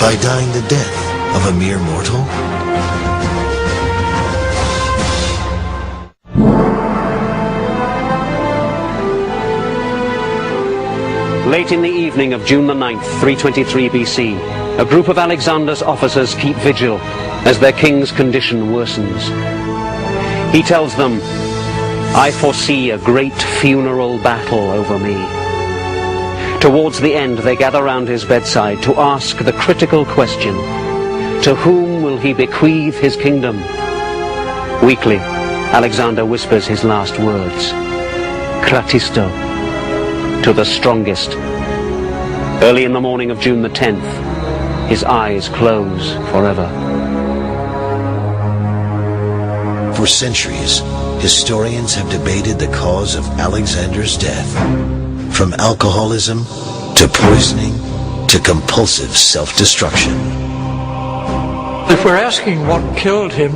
by dying the death of a mere mortal? Late in the evening of June the 9th, 323 BC, a group of Alexander's officers keep vigil as their king's condition worsens. He tells them, "I foresee a great funeral battle over me." Towards the end, they gather round his bedside to ask the critical question, to whom will he bequeath his kingdom? Weakly, Alexander whispers his last words, "Kratisto," to the strongest. Early in the morning of June the 10th, his eyes close forever. For centuries, historians have debated the cause of Alexander's death. From alcoholism to poisoning to compulsive self-destruction. If we're asking what killed him,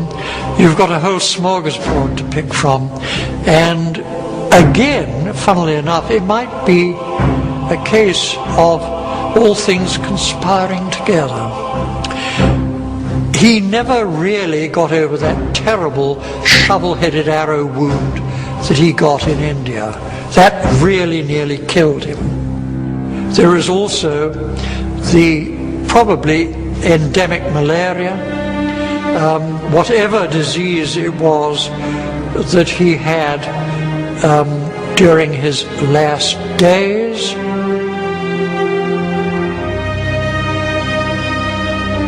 you've got a whole smorgasbord to pick from. And again, funnily enough, it might be a case of all things conspiring together. He never really got over that terrible shovel-headed arrow wound that he got in India. That really nearly killed him. There is also the probably endemic malaria, whatever disease it was that he had during his last days.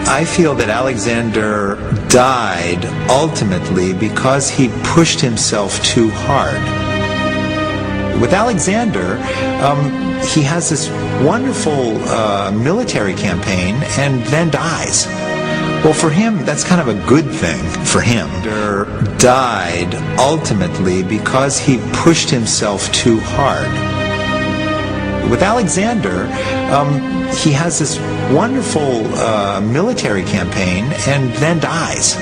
I feel that Alexander died ultimately because he pushed himself too hard. With Alexander, he has this wonderful military campaign and then dies. Well, for him, that's kind of a good thing for him. Alexander died ultimately because he pushed himself too hard. With Alexander, he has this wonderful military campaign and then dies.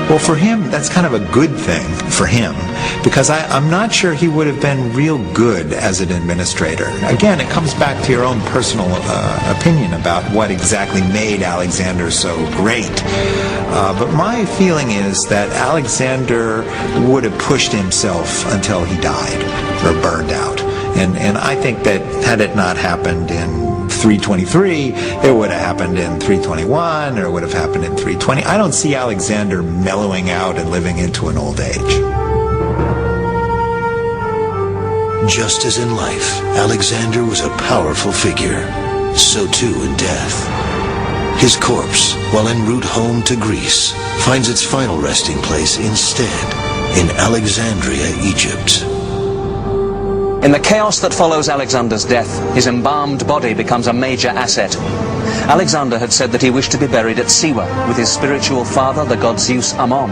Well, for him, that's kind of a good thing for him, because I'm not sure he would have been real good as an administrator. Again, it comes back to your own personal opinion about what exactly made Alexander so great. But my feeling is that Alexander would have pushed himself until he died or burned out. And I think that had it not happened in 323, it would have happened in 321, or it would have happened in 320. I don't see Alexander mellowing out and living into an old age. Just as in life, Alexander was a powerful figure, so too in death. His corpse, while en route home to Greece, finds its final resting place instead in Alexandria, Egypt. In the chaos that follows Alexander's death, his embalmed body becomes a major asset. Alexander had said that he wished to be buried at Siwa with his spiritual father, the god Zeus Ammon.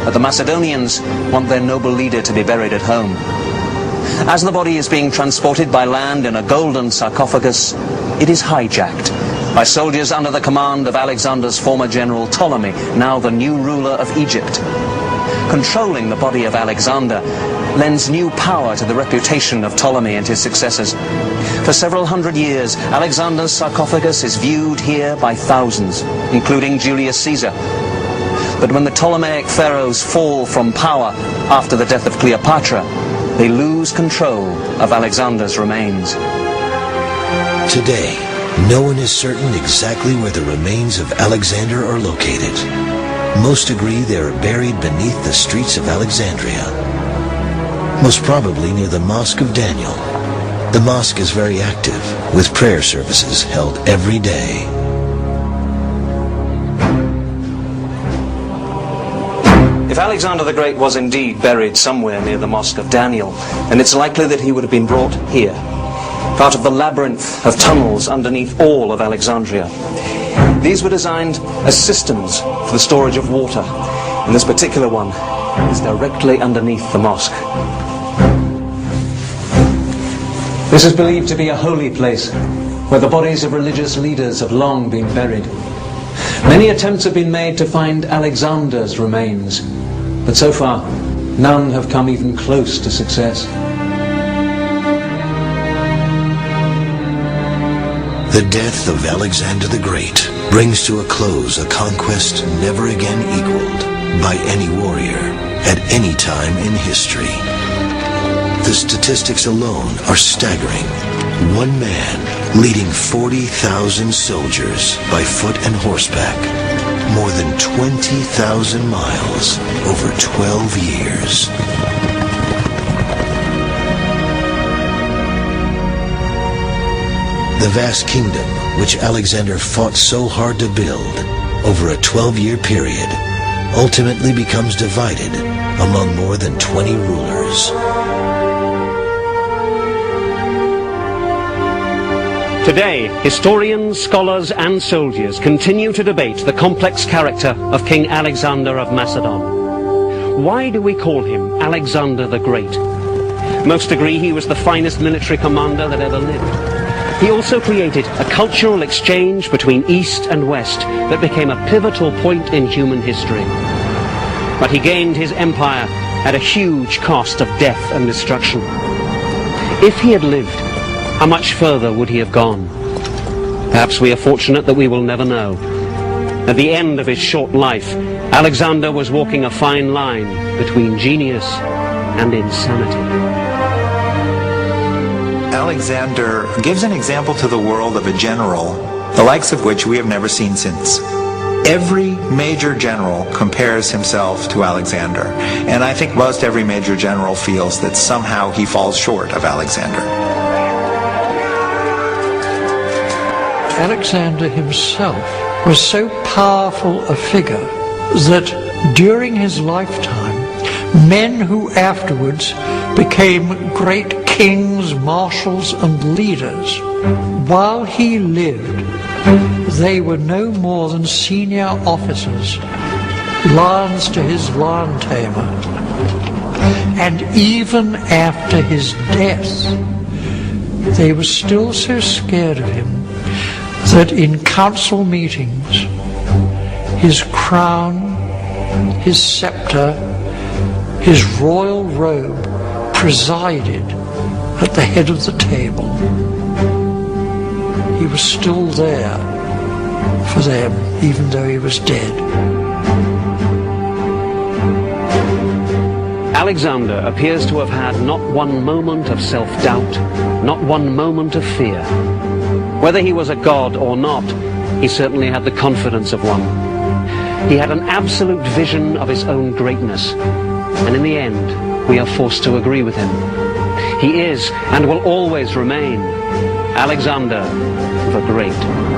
But the Macedonians want their noble leader to be buried at home. As the body is being transported by land in a golden sarcophagus, it is hijacked by soldiers under the command of Alexander's former general Ptolemy, now the new ruler of Egypt. Controlling the body of Alexander lends new power to the reputation of Ptolemy and his successors. For several hundred years, Alexander's sarcophagus is viewed here by thousands, including Julius Caesar. But when the Ptolemaic pharaohs fall from power after the death of Cleopatra, they lose control of Alexander's remains. Today, no one is certain exactly where the remains of Alexander are located. Most agree they are buried beneath the streets of Alexandria, most probably near the Mosque of Daniel. The mosque is very active, with prayer services held every day. If Alexander the Great was indeed buried somewhere near the Mosque of Daniel, then it's likely that he would have been brought here, part of the labyrinth of tunnels underneath all of Alexandria. These were designed as cisterns for the storage of water, and this particular one is directly underneath the mosque. This is believed to be a holy place, where the bodies of religious leaders have long been buried. Many attempts have been made to find Alexander's remains, but so far, none have come even close to success. The death of Alexander the Great brings to a close a conquest never again equaled by any warrior at any time in history. The statistics alone are staggering. One man leading 40,000 soldiers by foot and horseback, more than 20,000 miles over 12 years. The vast kingdom which Alexander fought so hard to build over a 12-year period ultimately becomes divided among more than 20 rulers. Today, historians, scholars and soldiers continue to debate the complex character of King Alexander of Macedon. Why do we call him Alexander the Great? Most agree he was the finest military commander that ever lived. He also created a cultural exchange between East and West that became a pivotal point in human history. But he gained his empire at a huge cost of death and destruction. If he had lived, how much further would he have gone? Perhaps we are fortunate that we will never know. At the end of his short life, Alexander was walking a fine line between genius and insanity. Alexander gives an example to the world of a general, the likes of which we have never seen since. Every major general compares himself to Alexander, and I think most every major general feels that somehow he falls short of Alexander. Alexander himself was so powerful a figure that during his lifetime, men who afterwards became great kings, marshals, and leaders, while he lived, they were no more than senior officers, lions to his lion tamer. And even after his death, they were still so scared of him that in council meetings, his crown, his scepter, his royal robe presided at the head of the table. He was still there for them, even though he was dead. Alexander appears to have had not one moment of self-doubt, not one moment of fear. Whether he was a god or not, he certainly had the confidence of one. He had an absolute vision of his own greatness, and in the end, we are forced to agree with him. He is, and will always remain, Alexander the Great.